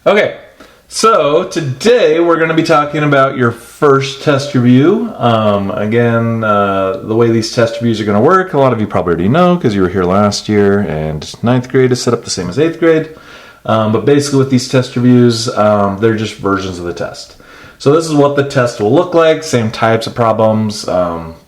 Okay, so today we're going to be talking about your first test review. Again, the way these test reviews are going to work, a lot of you probably already know because you were here last year, and ninth grade is set up the same as 8th grade. But basically with these test reviews, they're just versions of the test. So this is what the test will look like, same types of problems,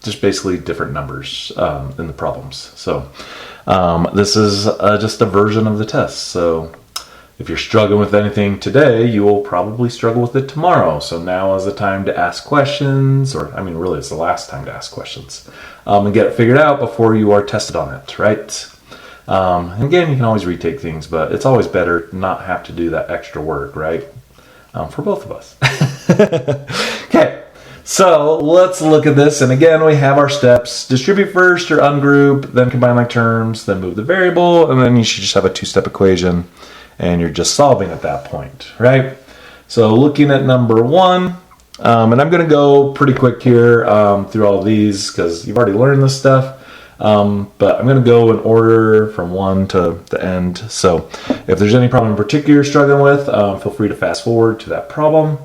just basically different numbers in the problems. So this is just a version of the test. So if you're struggling with anything today, you will probably struggle with it tomorrow. So now is the time to ask questions, or I mean really it's the last time to ask questions, and get it figured out before you are tested on it, right? And again, you can always retake things, but it's always better to not have to do that extra work, right? For both of us. Okay, so let's look at this. And again, we have our steps. Distribute first or ungroup, then combine like terms, then move the variable, and then you should just have a two-step equation, and you're just solving at that point, right? So looking at number 1, and I'm going to go pretty quick here through all of these because you've already learned this stuff. But I'm going to go in order from 1 to the end. So if there's any problem in particular you're struggling with, feel free to fast forward to that problem.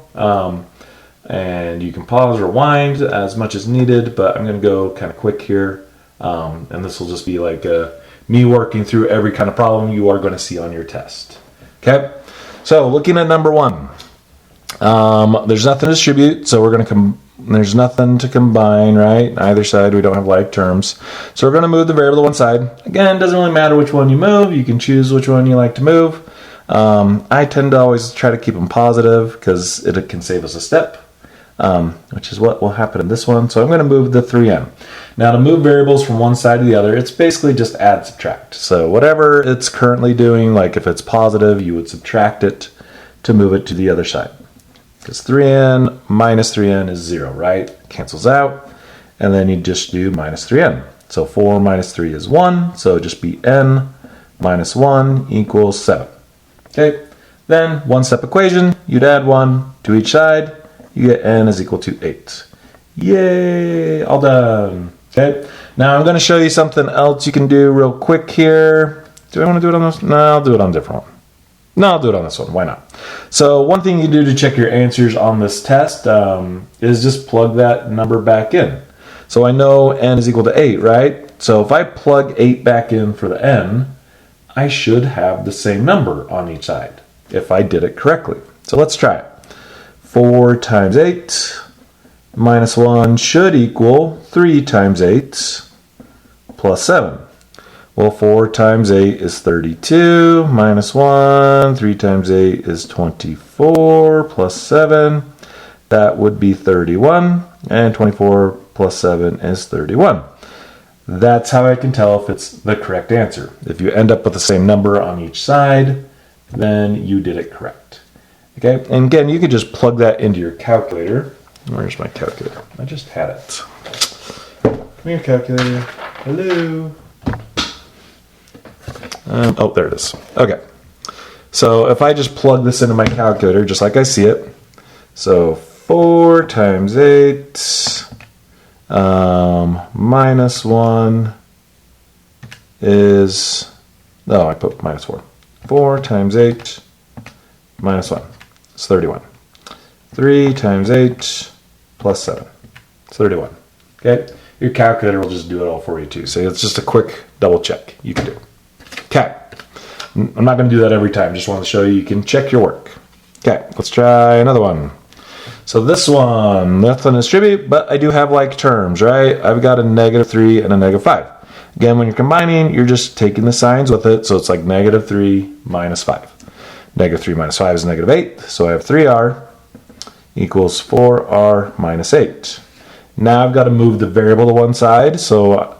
And you can pause or rewind as much as needed, but I'm going to go kind of quick here. And this will just be like me working through every kind of problem you are going to see on your test. Okay, so looking at number 1, there's nothing to distribute, so we're going to there's nothing to combine, right? Either side, we don't have like terms. So we're going to move the variable to one side. Again, it doesn't really matter which one you move. You can choose which one you like to move. I tend to always try to keep them positive because it can save us a step, which is what will happen in this one. So I'm going to move the 3n. Now to move variables from one side to the other, it's basically just add, subtract. So whatever it's currently doing, like if it's positive, you would subtract it to move it to the other side. Because 3n minus 3n is 0, right? Cancels out. And then you just do minus 3n. So 4 minus 3 is 1. So it'd just be n minus 1 equals 7. Okay. Then one-step equation. You'd add 1 to each side. You get n is equal to 8. Yay! All done. Okay. Now I'm going to show you something else you can do real quick here. Do I want to do it on this? No, I'll do it on a different one. No, I'll do it on this one. Why not? So one thing you do to check your answers on this test is just plug that number back in. So I know n is equal to 8, right? So if I plug 8 back in for the n, I should have the same number on each side if I did it correctly. So let's try it. 4 times 8 minus 1 should equal 3 times 8 plus 7. Well, 4 times 8 is 32, minus 1, 3 times 8 is 24, plus 7, that would be 31, and 24 plus 7 is 31. That's how I can tell if it's the correct answer. If you end up with the same number on each side, then you did it correct. Okay, and again, you could just plug that into your calculator. Where's my calculator? I just had it. Come here, calculator. Hello. Oh, there it is. Okay. So if I just plug this into my calculator, just like I see it. So 4 times 8 minus 1 is... No, I put minus 4. 4 times 8 minus 1 is 31. 3 times 8 plus 7. It's 31. Okay? Your calculator will just do it all for you too. So it's just a quick double check you can do. Okay, I'm not going to do that every time. Just wanted to show you can check your work. Okay, let's try another one. So this one, nothing to distribute, but I do have like terms, right? I've got a -3 and a -5. Again, when you're combining, you're just taking the signs with it. So it's like -3 minus 5. -3 minus 5 is -8. So I have 3r equals 4r minus 8. Now I've got to move the variable to one side. So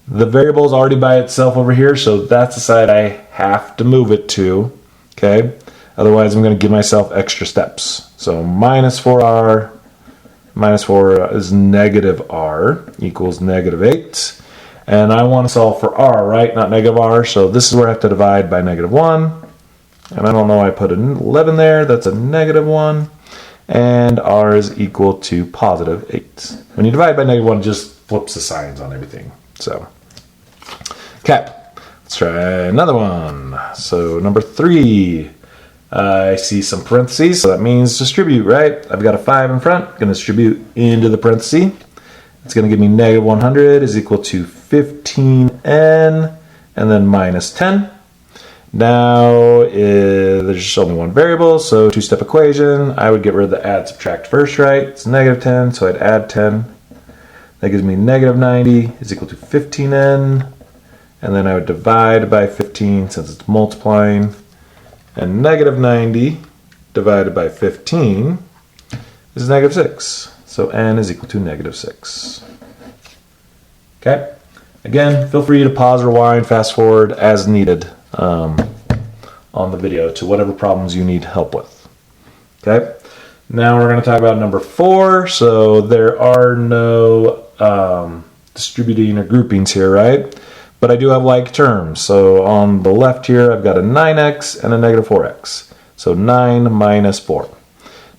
the variable is already by itself over here, so that's the side I have to move it to, okay? Otherwise, I'm going to give myself extra steps. So minus 4r minus 4 is -r equals -8. And I want to solve for r, right? Not -r, so this is where I have to divide by -1. And I don't know why I put an 11 there. That's a -1. And r is equal to +8. When you divide by -1, it just flips the signs on everything. So, okay, let's try another one. So number 3, I see some parentheses, so that means distribute, right? I've got a 5 in front, going to distribute into the parenthesis. It's going to give me negative 100 is equal to 15n, and then minus 10. Now, there's just only one variable, so two-step equation. I would get rid of the add subtract first, right? It's negative 10, so I'd add 10. That gives me negative 90 is equal to 15n. And then I would divide by 15 since it's multiplying. And negative 90 divided by 15 is negative 6. So n is equal to negative 6. Okay? Again, feel free to pause, rewind, fast forward as needed on the video to whatever problems you need help with. Okay? Now we're going to talk about number 4. So there are no distributing or groupings here, right? But I do have like terms. So on the left here, I've got a 9x and a negative 4x. So 9 minus 4.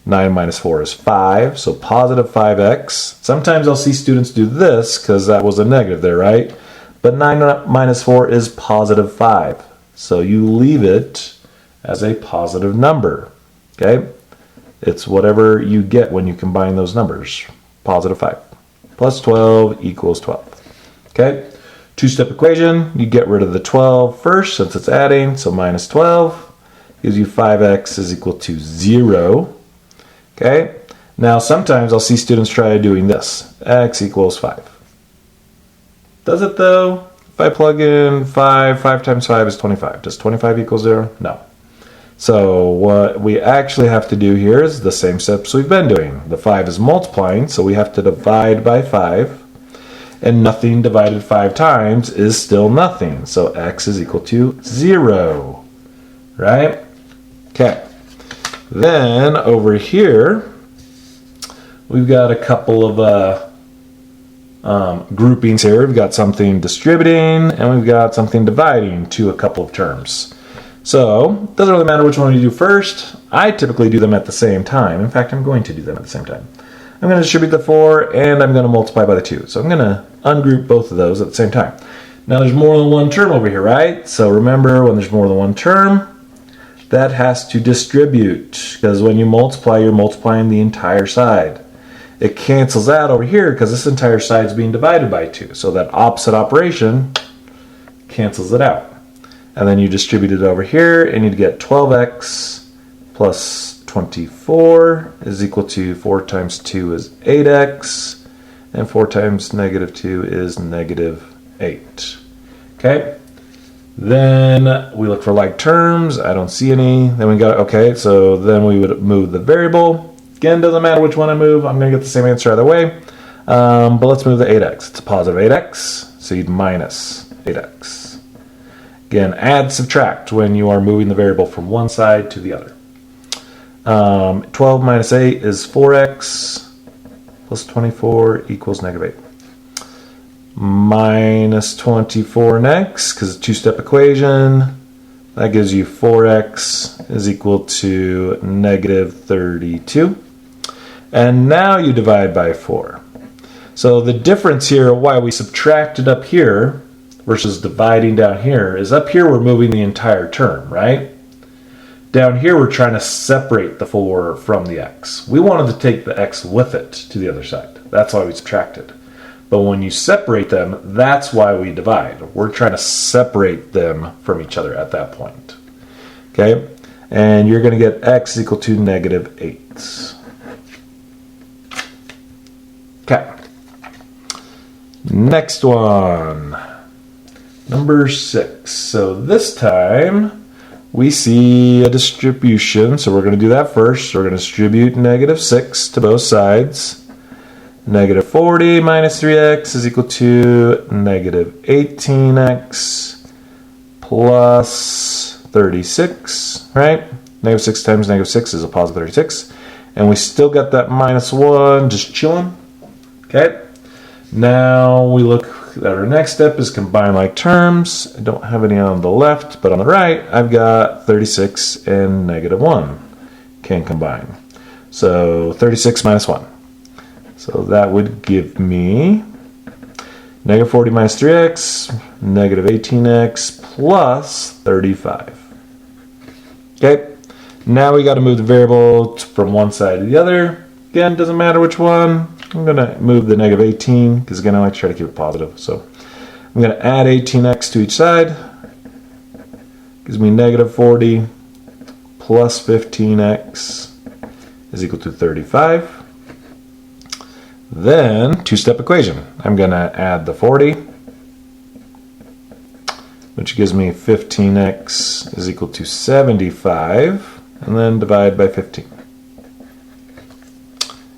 9 minus 4 is 5, so positive 5x. Sometimes I'll see students do this because that was a negative there, right? But 9 minus 4 is positive 5. So you leave it as a positive number, okay? It's whatever you get when you combine those numbers. Positive 5 plus 12 equals 12, okay? Two-step equation, you get rid of the 12 first since it's adding, so minus 12 gives you 5x is equal to 0. Okay, now sometimes I'll see students try doing this. X equals 5. Does it though? If I plug in 5 times 5 is 25. Does 25 equal 0? No. So what we actually have to do here is the same steps we've been doing. The 5 is multiplying, so we have to divide by 5. And nothing divided 5 times is still nothing. So x is equal to 0. Right? Okay. Then over here, we've got a couple of groupings here. We've got something distributing and we've got something dividing to a couple of terms. So it doesn't really matter which one you do first. I typically do them at the same time. In fact, I'm going to do them at the same time. I'm going to distribute the 4 and I'm going to multiply by the 2. So I'm going to ungroup both of those at the same time. Now there's more than one term over here, right? So remember, when there's more than one term, that has to distribute, because when you multiply, you're multiplying the entire side. It cancels out over here because this entire side is being divided by 2. So that opposite operation cancels it out. And then you distribute it over here and you get 12x plus 24 is equal to 4 times 2 is 8x. And 4 times negative 2 is negative 8. Okay? Then we look for like terms. I don't see any. Then we got, okay, so then we would move the variable. Again, doesn't matter which one I move. I'm going to get the same answer either way. But let's move the 8x. It's a positive 8x, so you'd minus 8x. Again, add, subtract when you are moving the variable from one side to the other. 12 minus 8 is 4x plus 24 equals negative 8. Minus 24 next, because it's a two-step equation. That gives you 4x is equal to negative 32. And now you divide by 4. So the difference here, why we subtracted up here versus dividing down here, is up here we're moving the entire term, right? Down here we're trying to separate the 4 from the x. We wanted to take the x with it to the other side. That's why we subtracted. But when you separate them, that's why we divide. We're trying to separate them from each other at that point. Okay? And you're going to get x equal to negative 8. Okay. Next one. Number 6. So this time we see a distribution. So we're going to do that first. We're going to distribute negative 6 to both sides. Negative 40 minus 3x is equal to negative 18x plus 36, right? Negative 6 times negative 6 is a positive 36. And we still got that minus 1 just chilling. Okay. Now we look at our next step is combine like terms. I don't have any on the left, but on the right, I've got 36 and negative 1 can combine. So 36 minus 1. So that would give me negative 40 minus 3x, negative 18x plus 35. Okay, Now we got to move the variable from one side to the other. Again, doesn't matter which one. I'm going to move the negative 18 because again I like to try to keep it positive. So I'm going to add 18x to each side. Gives me negative 40 plus 15x is equal to 35. Then, two-step equation. I'm going to add the 40, which gives me 15x is equal to 75, and then divide by 15.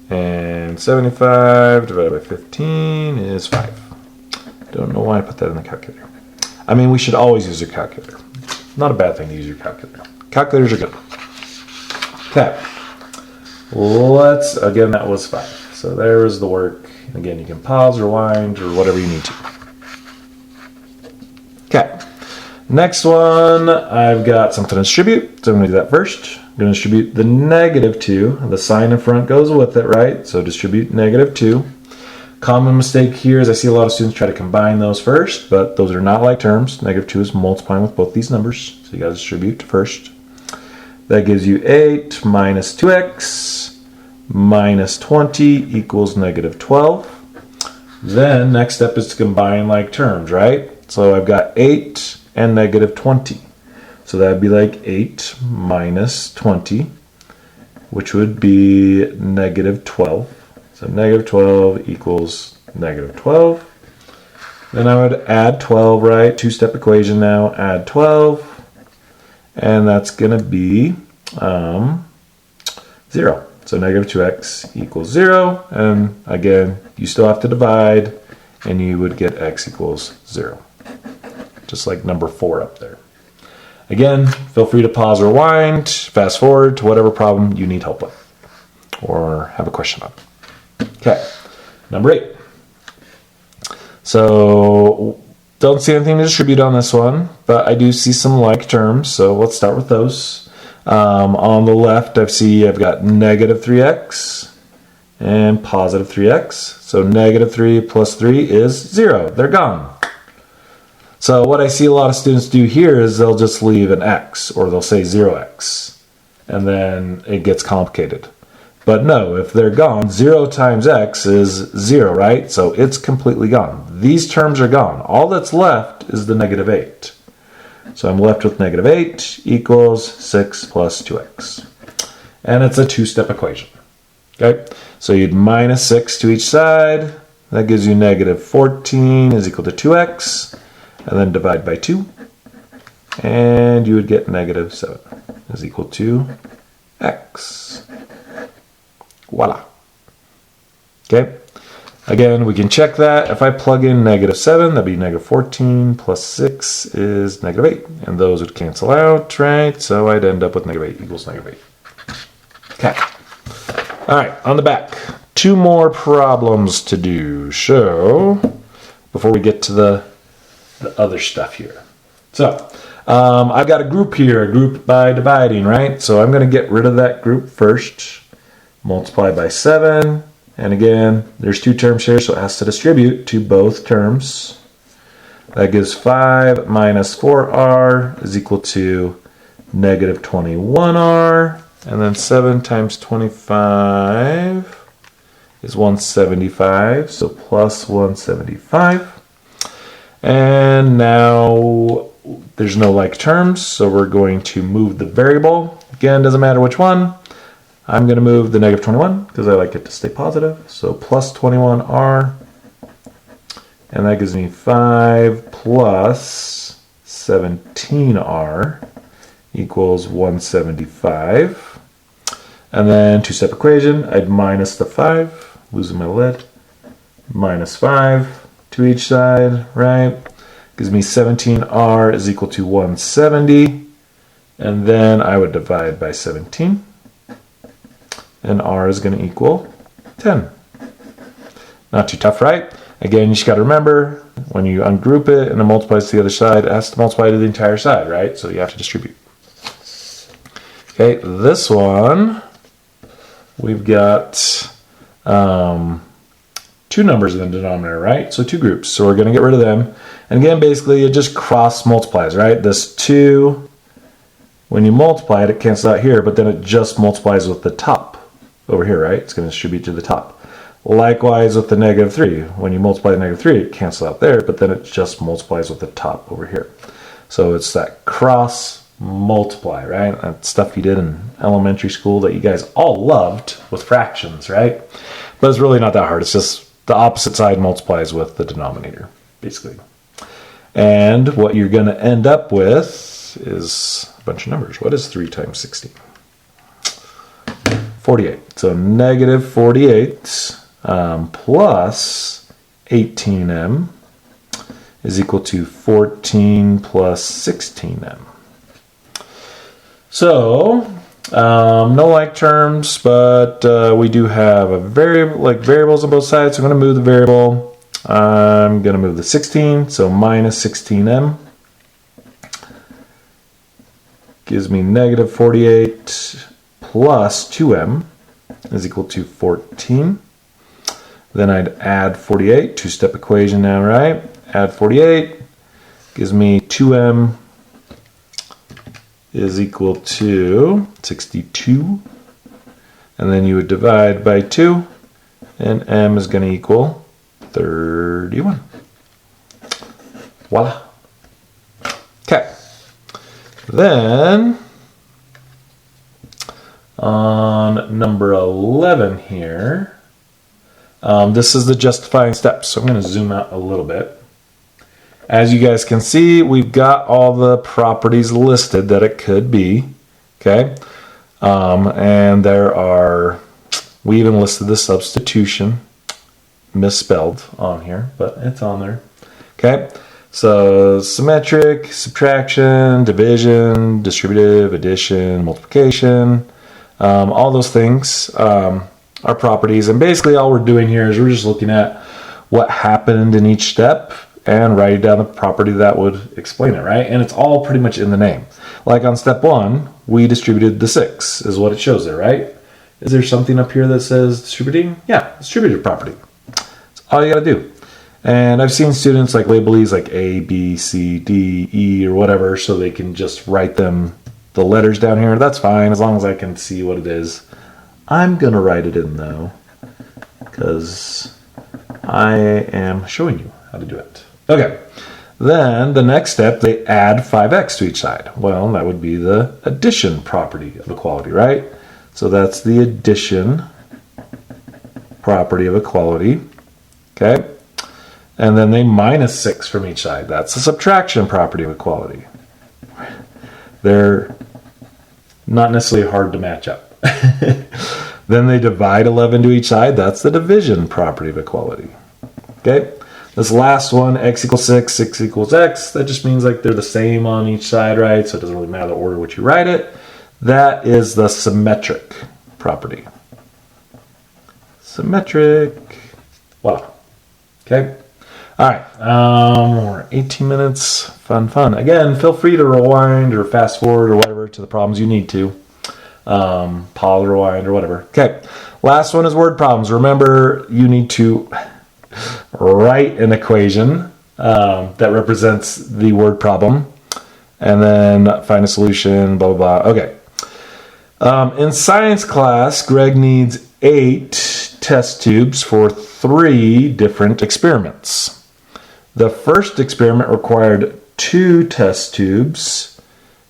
And 75 divided by 15 is 5. Don't know why I put that in the calculator. I mean, we should always use your calculator. Not a bad thing to use your calculator. Calculators are good. Okay. Again, that was 5. So there's the work. Again, you can pause, rewind, or whatever you need to. Okay. Next one, I've got something to distribute. So I'm going to do that first. I'm going to distribute the negative 2. The sign in front goes with it, right? So distribute negative 2. Common mistake here is I see a lot of students try to combine those first, but those are not like terms. Negative 2 is multiplying with both these numbers. So you got to distribute first. That gives you 8 minus 2x minus 20 equals negative 12. Then next step is to combine like terms, right? So I've got 8 and negative 20. So that would be like 8 minus 20, which would be negative 12. So negative 12 equals negative 12. Then I would add 12, right? Two-step equation now, add 12. And that's going to be 0. So negative 2x equals 0. And again, you still have to divide, and you would get x equals 0. Just like number 4 up there. Again, feel free to pause or rewind, fast forward to whatever problem you need help with or have a question on. Okay, number 8. So don't see anything to distribute on this one, but I do see some like terms, so let's start with those. On the left, I've got negative 3x and positive 3x. So negative 3 plus 3 is 0. They're gone. So what I see a lot of students do here is they'll just leave an x, or they'll say 0x, and then it gets complicated. But no, if they're gone, 0 times x is 0, right? So it's completely gone. These terms are gone. All that's left is the negative 8. So I'm left with negative 8 equals 6 plus 2x. And it's a two-step equation. Okay, so you'd minus 6 to each side. That gives you negative 14 is equal to 2x. And then divide by 2. And you would get negative 7 is equal to x. Voila. Okay. Again, we can check that. If I plug in negative 7, that'd be negative 14 plus 6 is negative 8. And those would cancel out, right? So I'd end up with negative 8 equals negative 8. Okay. All right, on the back. 2 more problems to do. So, before we get to the other stuff here. So, I've got a group here, a group by dividing, right? So I'm going to get rid of that group first. Multiply by 7. And again, there's 2 terms here, so it has to distribute to both terms. That gives 5 minus 4r is equal to negative 21r. And then 7 times 25 is 175, so plus 175. And now there's no like terms, so we're going to move the variable. Again, doesn't matter which one. I'm going to move the negative 21 because I like it to stay positive. So plus 21r, and that gives me 5 plus 17r equals 175. And then two-step equation, I'd minus the 5, losing my lid, minus 5. To each side, right? Gives me 17r is equal to 170. And then I would divide by 17. And r is going to equal 10. Not too tough, right? Again, you just got to remember, when you ungroup it and it multiplies to the other side, it has to multiply to the entire side, right? So you have to distribute. Okay, this one, we've got 2 numbers in the denominator, right? So 2 groups. So we're going to get rid of them. And again, basically, it just cross multiplies, right? This 2 When you multiply it, it cancels out here, but then it just multiplies with the top over here, right? It's going to distribute to the top. Likewise with the -3. When you multiply the -3, it cancels out there, but then it just multiplies with the top over here. So it's that cross multiply, right? That stuff you did in elementary school that you guys all loved with fractions, right? But it's really not that hard. It's just the opposite side multiplies with the denominator, basically. And what you're going to end up with is a bunch of numbers. What is 3 times 16? 48. So -48 plus 18m is equal to 14 plus 16m. So, no like terms, but we do have a variables on both sides. So I'm going to move the variable. I'm going to move the 16, so minus 16m gives me -48 plus 2m is equal to 14. Then I'd add 48, two-step equation now, right? Add 48 gives me 2m is equal to 62. And then you would divide by 2, and m is going to equal 31. Voila. Okay. Then, on number 11 here, this is the justifying steps. So I'm going to zoom out a little bit. As you guys can see, we've got all the properties listed that it could be. Okay. And we even listed the substitution misspelled on here, but it's on there. Okay. So symmetric, subtraction, division, distributive, addition, multiplication, all those things are properties. And basically all we're doing here is we're just looking at what happened in each step and writing down the property that would explain it, right? And it's all pretty much in the name. Like on step 1, we distributed the 6, is what it shows there, right? Is there something up here that says distributing? Yeah, distributive property. That's all you gotta do. And I've seen students like label these like A, B, C, D, E, or whatever, so they can just write the letters down here. That's fine, as long as I can see what it is. I'm gonna write it in though, because I am showing you how to do it. Okay, then the next step, they add 5x to each side. Well, that would be the addition property of equality, right? So that's the addition property of equality. Okay, and then they minus 6 from each side. That's the subtraction property of equality. They're not necessarily hard to match up. Then they divide 11 to each side. That's the division property of equality. Okay, this last one, x equals 6, 6 equals x, that just means like they're the same on each side, right? So it doesn't really matter the order which you write it. That is the symmetric property. Symmetric. Voila. Okay. All right. We're 18 minutes. Fun. Again, feel free to rewind or fast forward or whatever to the problems you need to. Pause, rewind, or whatever. Okay. Last one is word problems. Remember, you need to write an equation that represents the word problem, and then find a solution. Blah blah blah. Okay. In science class, Greg needs 8 test tubes for 3 different experiments. The first experiment required 2 test tubes,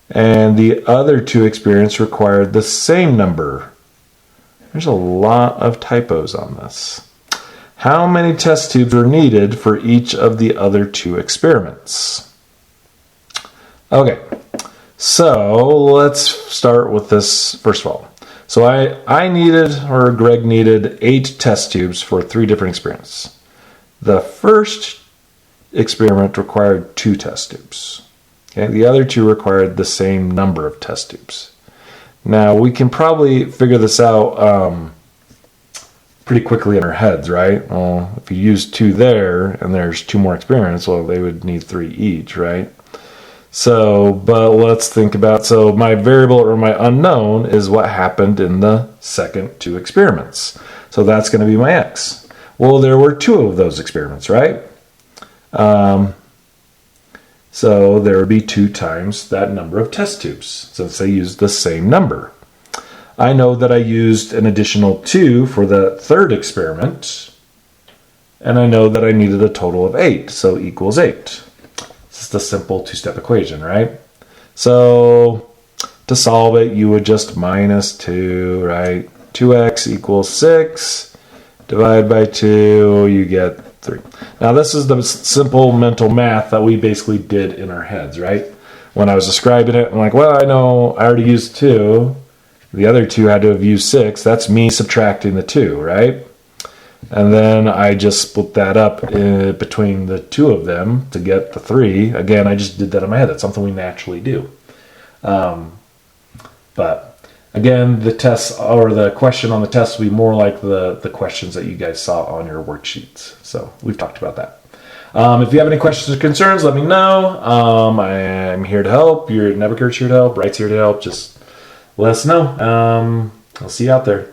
and the other 2 experiments required the same number. There's a lot of typos on this. How many test tubes were needed for each of the other 2 experiments? Okay, so let's start with this first of all. So Greg needed 8 test tubes for 3 different experiments. The first experiment required 2 test tubes. Okay, the other 2 required the same number of test tubes. Now we can probably figure this out pretty quickly in our heads, right? Well, if you use 2 there and there's 2 more experiments, well, they would need 3 each, right? So, but let's think about, so my variable or my unknown is what happened in the second 2 experiments. So that's going to be my x. Well, there were 2 of those experiments, right? So there would be 2 times that number of test tubes, since they used the same number. I know that I used an additional 2 for the third experiment, and I know that I needed a total of 8, so equals 8. It's just a simple 2-step equation, right? So to solve it, you would just minus 2, right? 2x equals 6, divide by 2, you get 3. Now this is the simple mental math that we basically did in our heads, right? When I was describing it, I'm like, well, I know I already used 2. The other 2 had to have used 6. That's me subtracting the 2, right? And then I just split that up between the 2 of them to get the 3. Again, I just did that in my head. That's something we naturally do. But again, the test or the question on the test will be more like the questions that you guys saw on your worksheets. So we've talked about that. If you have any questions or concerns, let me know. I am here to help. Your Nebuchadnezzar's here to help. Bright's here to help. Just let us know. I'll see you out there.